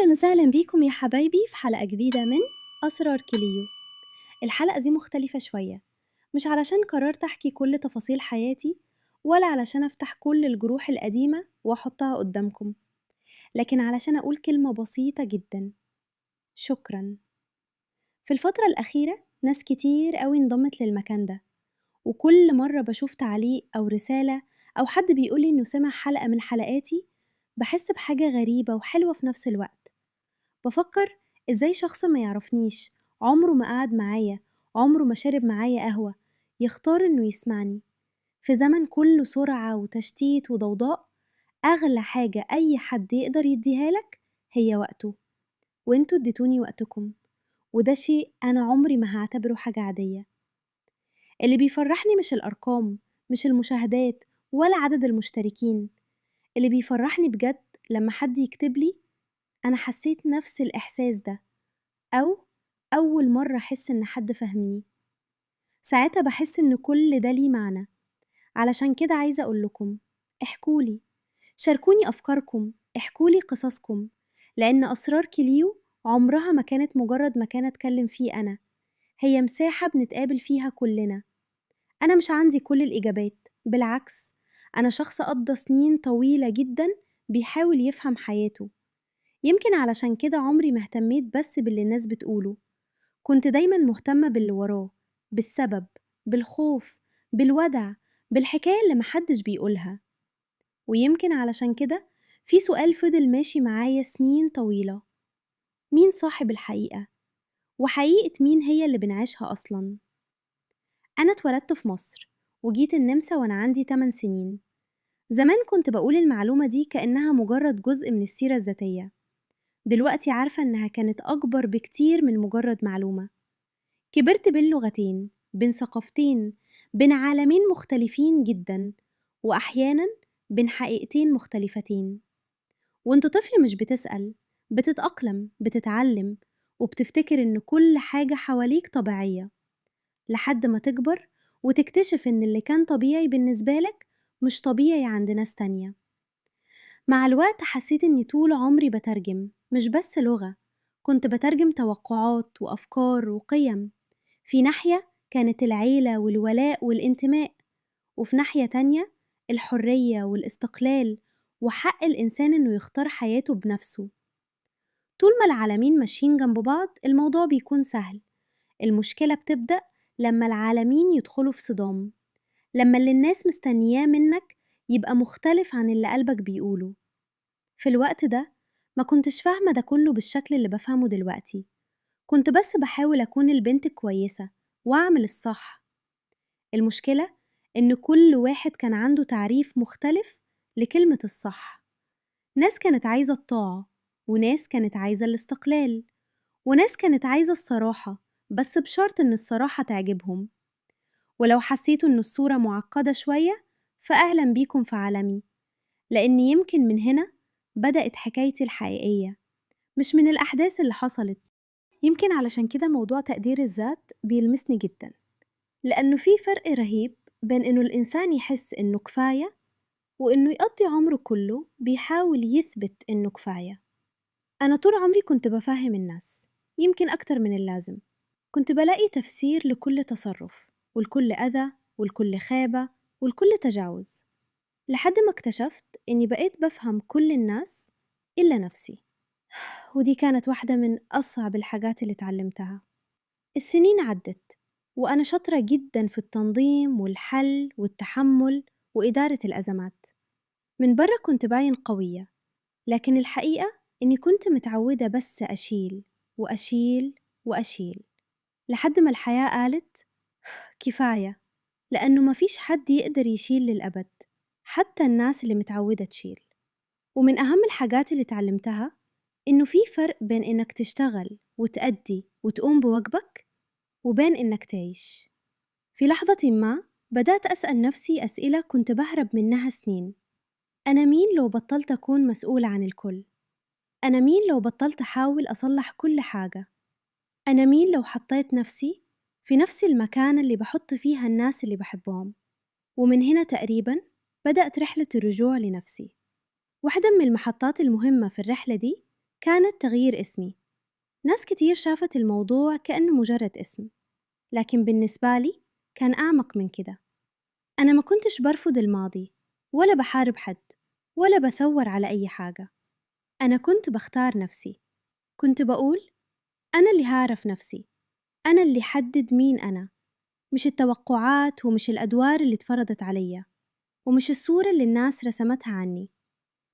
أهلا وسهلا بيكم يا حبايبي في حلقة جديدة من أسرار كليو. الحلقة دي مختلفة شوية، مش علشان قررت أحكي كل تفاصيل حياتي ولا علشان أفتح كل الجروح القديمة وأحطها قدامكم، لكن علشان أقول كلمة بسيطة جدا: شكرا. في الفترة الأخيرة ناس كتير قوي انضمت للمكان ده، وكل مرة بشوف تعليق أو رسالة أو حد بيقولي إنه سمع حلقة من حلقاتي بحس بحاجة غريبة وحلوة في نفس الوقت. بفكر إزاي شخص ما يعرفنيش، عمره ما قعد معايا، عمره ما شرب معايا قهوة، يختار إنه يسمعني. في زمن كله سرعة وتشتيت وضوضاء، أغلى حاجة أي حد يقدر يديها لك هي وقته، وإنتوا اديتوني وقتكم، وده شيء أنا عمري ما هعتبره حاجة عادية. اللي بيفرحني مش الأرقام، مش المشاهدات، ولا عدد المشتركين. اللي بيفرحني بجد لما حد يكتب لي: أنا حسيت نفس الإحساس ده، أو أول مرة أحس إن حد فهمني. ساعتها بحس إن كل ده ليه معنى. علشان كده عايزة أقولكم: احكولي، شاركوني أفكاركم، احكولي قصصكم، لأن أسرار كليو عمرها ما كانت مجرد مكان أتكلم فيه أنا، هي مساحة بنتقابل فيها كلنا. أنا مش عندي كل الإجابات، بالعكس، أنا شخص قضى سنين طويلة جدا بيحاول يفهم حياته. يمكن علشان كده عمري ما اهتميت بس باللي الناس بتقوله، كنت دايما مهتمة باللي وراه، بالسبب، بالخوف، بالودع، بالحكاية اللي محدش بيقولها. ويمكن علشان كده في سؤال فضل ماشي معايا سنين طويلة: مين صاحب الحقيقة؟ وحقيقة مين هي اللي بنعيشها أصلا؟ أنا اتولدت في مصر وجيت النمسا وأنا عندي 8 سنين. زمان كنت بقول المعلومة دي كأنها مجرد جزء من السيرة الذاتية، دلوقتي عارفة إنها كانت أكبر بكتير من مجرد معلومة. كبرت بين لغتين، بين ثقافتين، بين عالمين مختلفين جدا، وأحيانا بين حقيقتين مختلفتين. وانت طفل مش بتسأل، بتتأقلم، بتتعلم، وبتفتكر إن كل حاجة حواليك طبيعية، لحد ما تكبر وتكتشف إن اللي كان طبيعي بالنسبة لك مش طبيعي عند ناس تانية. مع الوقت حسيت إني طول عمري بترجم مش بس لغة، كنت بترجم توقعات وأفكار وقيم. في ناحية كانت العيلة والولاء والانتماء، وفي ناحية تانية الحرية والاستقلال وحق الإنسان إنه يختار حياته بنفسه. طول ما العالمين ماشيين جنب بعض الموضوع بيكون سهل. المشكلة بتبدأ لما العالمين يدخلوا في صدام، لما اللي الناس مستنياه منك يبقى مختلف عن اللي قلبك بيقوله. في الوقت ده ما كنتش فاهمة ده كله بالشكل اللي بفهمه دلوقتي، كنت بس بحاول أكون البنت الكويسة وأعمل الصح. المشكلة إن كل واحد كان عنده تعريف مختلف لكلمة الصح. ناس كانت عايزة الطاعة، وناس كانت عايزة الاستقلال، وناس كانت عايزة الصراحة، بس بشرط إن الصراحة تعجبهم. ولو حسيتوا إن الصورة معقدة شوية فأهلا بيكم في عالمي، لأن يمكن من هنا بدأت حكايتي الحقيقية، مش من الأحداث اللي حصلت. يمكن علشان كده موضوع تقدير الذات بيلمسني جدا، لأنه في فرق رهيب بين إنه الإنسان يحس إنه كفاية، وإنه يقضي عمره كله بيحاول يثبت إنه كفاية. أنا طول عمري كنت بفهم الناس، يمكن أكتر من اللازم. كنت بلاقي تفسير لكل تصرف، ولكل أذى، ولكل خيبة، ولكل تجاوز، لحد ما اكتشفت إني بقيت بفهم كل الناس إلا نفسي. ودي كانت واحدة من أصعب الحاجات اللي اتعلمتها. السنين عدت وأنا شاطرة جدا في التنظيم والحل والتحمل وإدارة الأزمات. من برا كنت باين قوية، لكن الحقيقة إني كنت متعودة بس أشيل وأشيل وأشيل، لحد ما الحياة قالت كفاية، لأنه مفيش حد يقدر يشيل للأبد، حتى الناس اللي متعودة تشيل. ومن أهم الحاجات اللي تعلمتها إنه في فرق بين إنك تشتغل وتأدي وتقوم بواجبك، وبين إنك تعيش. في لحظة ما بدأت أسأل نفسي أسئلة كنت بهرب منها سنين: أنا مين لو بطلت أكون مسؤولة عن الكل؟ أنا مين لو بطلت أحاول أصلح كل حاجة؟ أنا مين لو حطيت نفسي في نفس المكان اللي بحط فيها الناس اللي بحبهم؟ ومن هنا تقريباً بدأت رحلة الرجوع لنفسي. واحدة من المحطات المهمة في الرحلة دي كانت تغيير اسمي. ناس كتير شافت الموضوع كأنه مجرد اسم، لكن بالنسبة لي كان أعمق من كده. أنا ما كنتش برفض الماضي ولا بحارب حد ولا بثور على أي حاجة. أنا كنت بختار نفسي. كنت بقول أنا اللي هعرف نفسي، أنا اللي حدد مين أنا، مش التوقعات ومش الأدوار اللي اتفرضت عليا ومش الصورة اللي الناس رسمتها عني.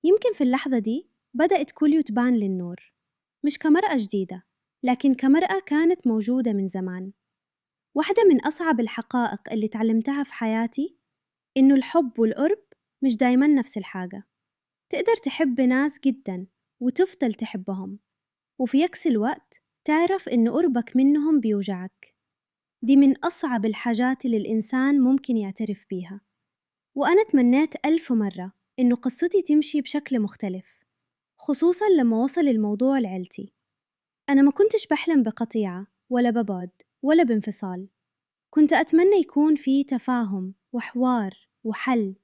يمكن في اللحظة دي بدأت كوليو تبان للنور، مش كمرأة جديدة، لكن كمرأة كانت موجودة من زمان. واحدة من أصعب الحقائق اللي تعلمتها في حياتي إنه الحب والقرب مش دايماً نفس الحاجة. تقدر تحب ناس جداً وتفضل تحبهم، وفي نفس الوقت تعرف إن قربك منهم بيوجعك. دي من أصعب الحاجات اللي الإنسان ممكن يعترف بيها. وأنا تمنيت ألف مرة إنه قصتي تمشي بشكل مختلف، خصوصاً لما وصل الموضوع لعيلتي. أنا ما كنتش بحلم بقطيعة ولا ببعد ولا بانفصال. كنت أتمنى يكون في تفاهم وحوار وحل،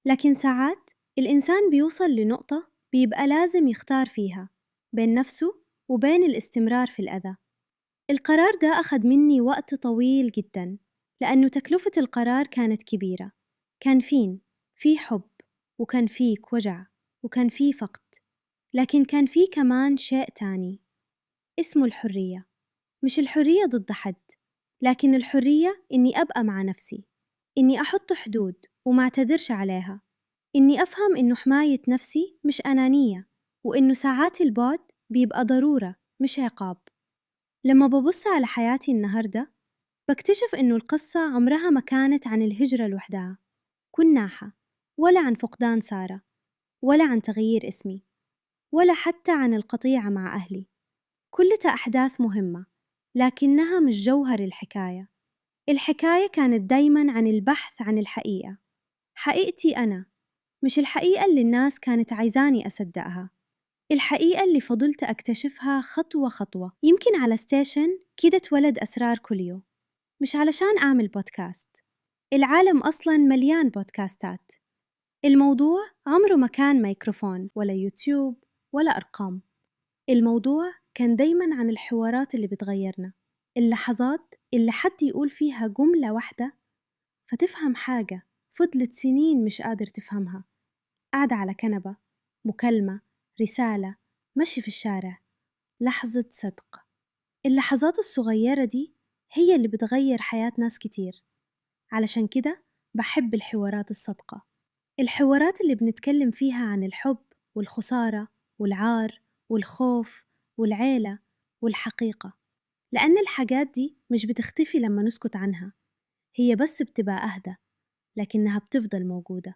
لكن ساعات الإنسان بيوصل لنقطة بيبقى لازم يختار فيها بين نفسه وبين الاستمرار في الأذى. القرار ده أخذ مني وقت طويل جداً، لأنه تكلفة القرار كانت كبيرة. كان في حب، وكان فيك وجع، وكان في فقد، لكن كان في كمان شيء تاني اسمه الحرية. مش الحرية ضد حد، لكن الحرية إني أبقى مع نفسي، إني أحط حدود وما اعتذرش عليها، إني أفهم إنه حماية نفسي مش أنانية، وإنه ساعات البعد بيبقى ضرورة مش عقاب. لما ببص على حياتي النهاردة بكتشف إنه القصة عمرها ما كانت عن الهجرة لوحدها، كناحة، ولا عن فقدان سارة، ولا عن تغيير اسمي، ولا حتى عن القطيعة مع أهلي. كلها أحداث مهمة، لكنها مش جوهر الحكاية. الحكاية كانت دايماً عن البحث عن الحقيقة، حقيقتي أنا، مش الحقيقة اللي الناس كانت عايزاني أصدقها، الحقيقة اللي فضلت أكتشفها خطوة خطوة. يمكن على ستيشن كده اتولد أسرار كوليو، مش علشان أعمل بودكاست. العالم أصلاً مليان بودكاستات. الموضوع عمره ما كان ميكروفون ولا يوتيوب ولا أرقام. الموضوع كان دايماً عن الحوارات اللي بتغيرنا، اللحظات اللي حد يقول فيها جملة واحدة فتفهم حاجة فضلت سنين مش قادر تفهمها. قاعدة على كنبة، مكالمة، رسالة، مشي في الشارع، لحظة صدق. اللحظات الصغيرة دي هي اللي بتغير حياة ناس كتير. علشان كده بحب الحوارات الصادقة، الحوارات اللي بنتكلم فيها عن الحب والخسارة والعار والخوف والعيلة والحقيقة، لأن الحاجات دي مش بتختفي لما نسكت عنها، هي بس بتبقى أهدى، لكنها بتفضل موجودة.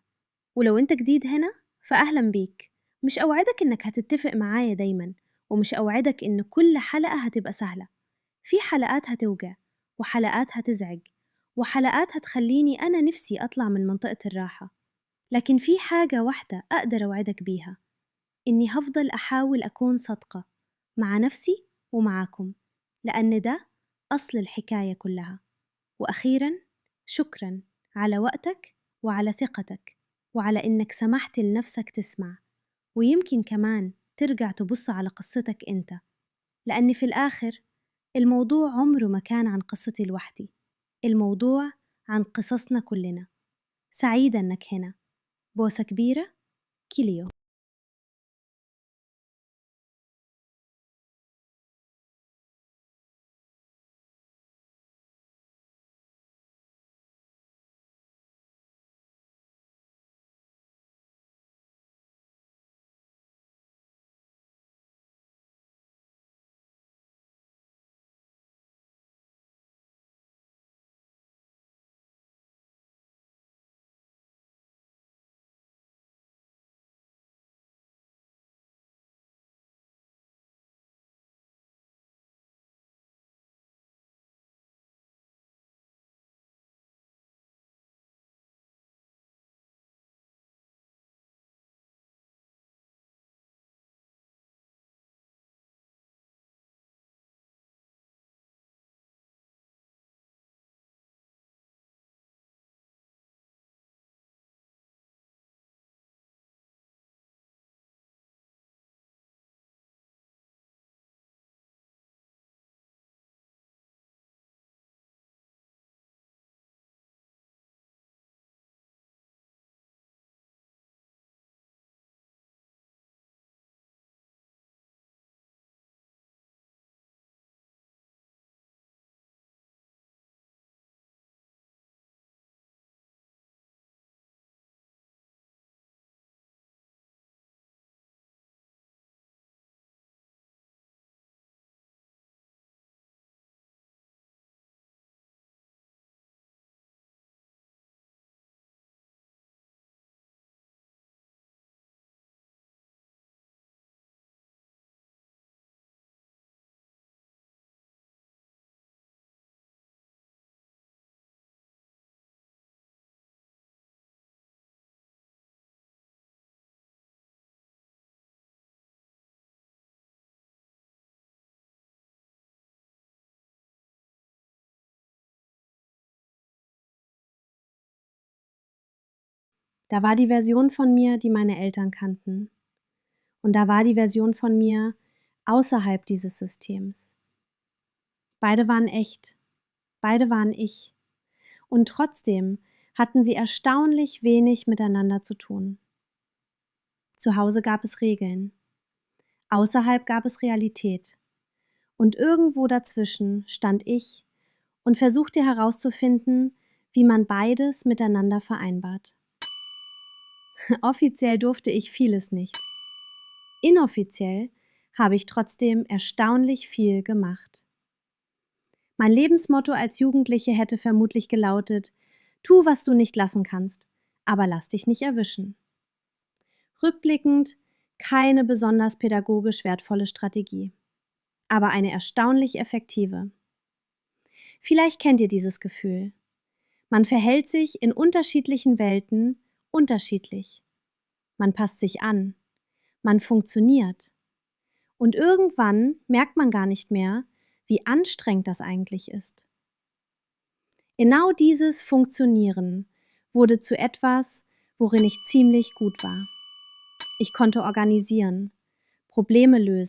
ولو أنت جديد هنا فأهلا بيك. مش أوعدك إنك هتتفق معايا دايما، ومش أوعدك إن كل حلقة هتبقى سهلة. في حلقات هتوجع، وحلقات هتزعج، وحلقات هتخليني أنا نفسي أطلع من منطقة الراحة. لكن في حاجة واحدة أقدر أوعدك بيها، إني هفضل أحاول أكون صادقة مع نفسي ومعاكم، لأن ده أصل الحكاية كلها. وأخيراً، شكراً على وقتك وعلى ثقتك وعلى إنك سمحت لنفسك تسمع، ويمكن كمان ترجع تبص على قصتك أنت، لأن في الآخر الموضوع عمره ما كان عن قصتي لوحدي، الموضوع عن قصصنا كلنا. سعيدة إنك هنا. بوسة كبيرة، كيليو. Da war die Version von mir, die meine Eltern kannten. Und da war die Version von mir außerhalb dieses Systems. Beide waren echt. Beide waren ich. Und trotzdem hatten sie erstaunlich wenig miteinander zu tun. Zu Hause gab es Regeln. Außerhalb gab es Realität. Und irgendwo dazwischen stand ich und versuchte herauszufinden, wie man beides miteinander vereinbart. Offiziell durfte ich vieles nicht. Inoffiziell habe ich trotzdem erstaunlich viel gemacht. Mein Lebensmotto als Jugendliche hätte vermutlich gelautet: Tu, was du nicht lassen kannst, aber lass dich nicht erwischen. Rückblickend keine besonders pädagogisch wertvolle Strategie, aber eine erstaunlich effektive. Vielleicht kennt ihr dieses Gefühl. Man verhält sich in unterschiedlichen Welten unterschiedlich. Man passt sich an. Man funktioniert. Und irgendwann merkt man gar nicht mehr, wie anstrengend das eigentlich ist. Genau dieses Funktionieren wurde zu etwas, worin ich ziemlich gut war. Ich konnte organisieren, Probleme lösen,